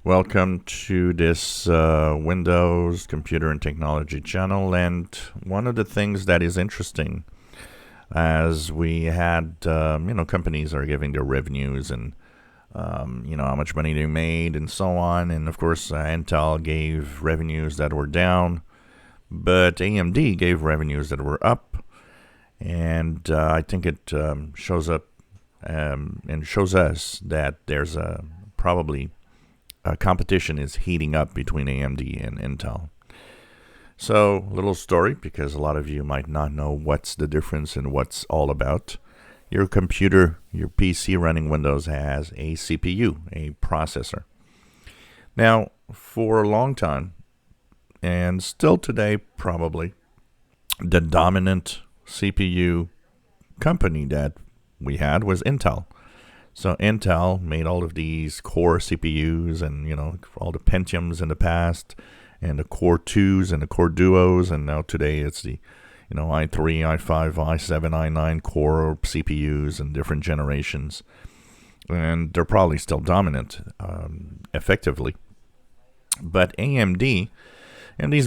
Welcome to this Windows Computer and Technology channel. And one of the things that is interesting, as we had, companies are giving their revenues and, how much money they made and so on. And of course, Intel gave revenues that were down, but AMD gave revenues that were up. And I think it shows up and shows us that there's probably competition is heating up between AMD and Intel. So, little story, because a lot of you might not know what's the difference and what's all about. Your computer, your PC running Windows has a CPU, a processor. Now, for a long time, and still today probably, the dominant CPU company that we had was Intel. So Intel made all of these core CPUs and, all the Pentiums in the past and the Core 2s and the Core Duos. And now today it's the, i3, i5, i7, i9 core CPUs and different generations. And they're probably still dominant effectively. But AMD's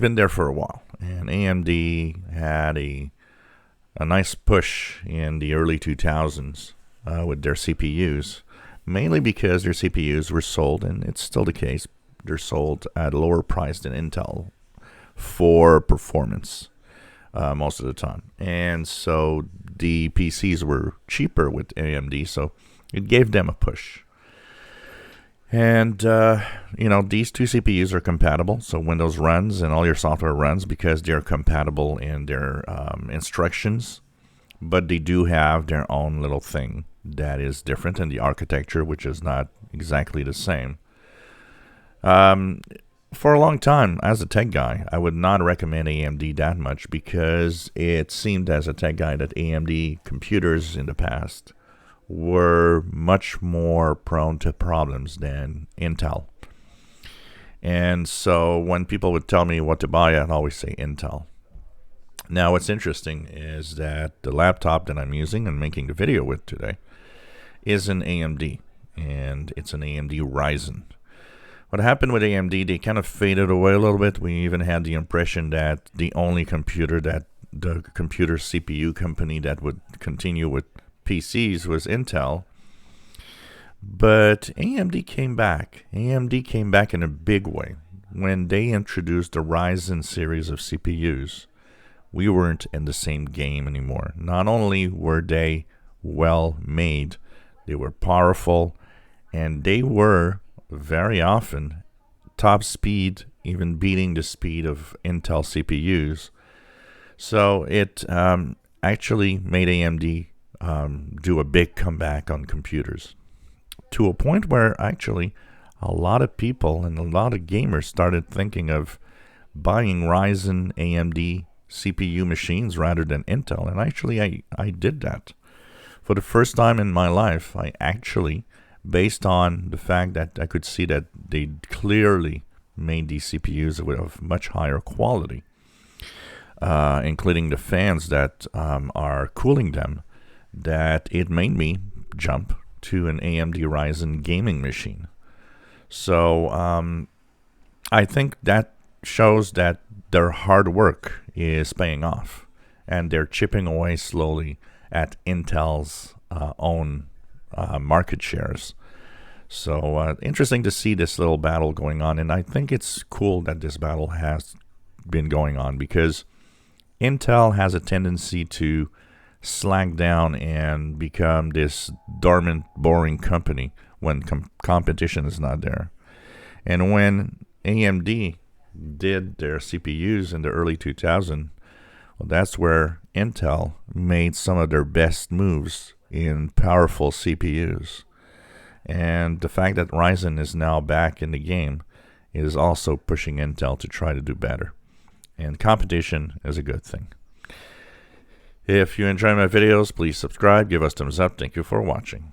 been there for a while. And AMD had a nice push in the early 2000s. With their CPUs, mainly because their CPUs were sold, and it's still the case, they're sold at a lower price than Intel for performance most of the time. And so the PCs were cheaper with AMD, so it gave them a push. And, these two CPUs are compatible, so Windows runs and all your software runs because they're compatible in their instructions, but they do have their own little thing that is different in the architecture, which is not exactly the same. For a long time, as a tech guy, I would not recommend AMD that much because it seemed as a tech guy that AMD computers in the past were much more prone to problems than Intel. And so when people would tell me what to buy, I'd always say Intel. Now, what's interesting is that the laptop that I'm using and making the video with today is an AMD, and it's an AMD Ryzen. What happened with AMD, they kind of faded away a little bit. We even had the impression that the only computer that the computer CPU company that would continue with PCs was Intel. But AMD came back. AMD came back in a big way when they introduced the Ryzen series of CPUs. We weren't in the same game anymore. Not only were they well made, they were powerful, and they were very often top speed, even beating the speed of Intel CPUs. So it actually made AMD do a big comeback on computers, to a point where actually a lot of people and a lot of gamers started thinking of buying Ryzen AMD CPU machines rather than Intel. And actually I did that. For the first time in my life, I actually, based on the fact that I could see that they clearly made these CPUs of much higher quality, including the fans that are cooling them, that it made me jump to an AMD Ryzen gaming machine. So I think that shows that their hard work is paying off, and they're chipping away slowly at Intel's own market shares. So interesting to see this little battle going on, and I think it's cool that this battle has been going on because Intel has a tendency to slack down and become this dormant, boring company when competition is not there. And when AMD did their CPUs in the early 2000s, well, that's where Intel made some of their best moves in powerful CPUs. And the fact that Ryzen is now back in the game is also pushing Intel to try to do better. And competition is a good thing. If you enjoy my videos, please subscribe, give us thumbs up. Thank you for watching.